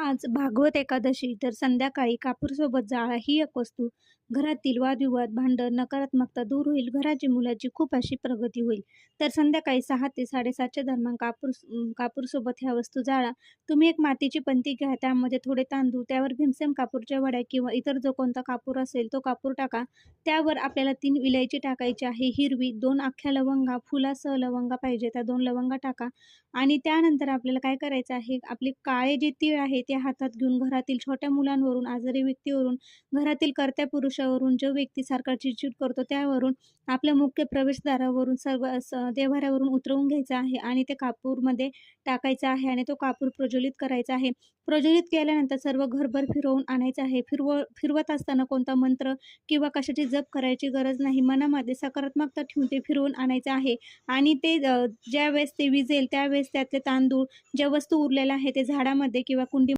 आज भागवत एकादशी तर संध्याकाळी कापूरसोबत जाळा ही एक वस्तू घरातील वादविवाद, भांडण, नकारात्मकता दूर होईल. घराची मुलाची खूप अशी प्रगती होईल. तर संध्याकाळी 6 ते 7:30च्या दरम्यान कापूरसोबत ह्या वस्तू जाळा. तुम्ही एक मातीची पंती घ्या, त्यामध्ये थोडे तांदूळ, त्यावर भीमसेन कापूरच्या वड्या किंवा इतर जो कोणता कापूर असेल तो कापूर टाका. त्यावर आपल्याला 3 विलायची टाकायची आहे हिरवी, 2 अख्ख्या लवंगा, फुलासह लवंगा पाहिजे त्या 2 लवंगा टाका. आणि त्यानंतर आपल्याला काय करायचं आहे, आपले काळे जे तीळ आहे ते हातात घेऊन घरातील छोट्या मुलांवरून, आजारी व्यक्तीवरून, घरातील कर्त्या पुरुषावरून, जो व्यक्ती सारखा चिडचिड करतो त्यावरून, आपल्या मुख्य प्रवेशद्वारावरून सर्व देव्हाऱ्यावरून उतरवून घ्यायचं आहे आणि ते कापूरमध्ये टाकायचं आहे आणि तो कापूर प्रज्वलित करायचा आहे. प्रज्वलित केल्यानंतर सर्व घरभर फिरवून आणायचं आहे. फिरवत असताना कोणता मंत्र किंवा कशाची जप करायची गरज नाही. मनामध्ये सकारात्मकता ठेवून ते फिरवून आणायचं आहे आणि ते ज्यावेळेस ते विझेल त्यावेळेस त्यातले तांदूळ, ज्या वस्तू उरलेल्या आहे ते झाडामध्ये किंवा कुंडी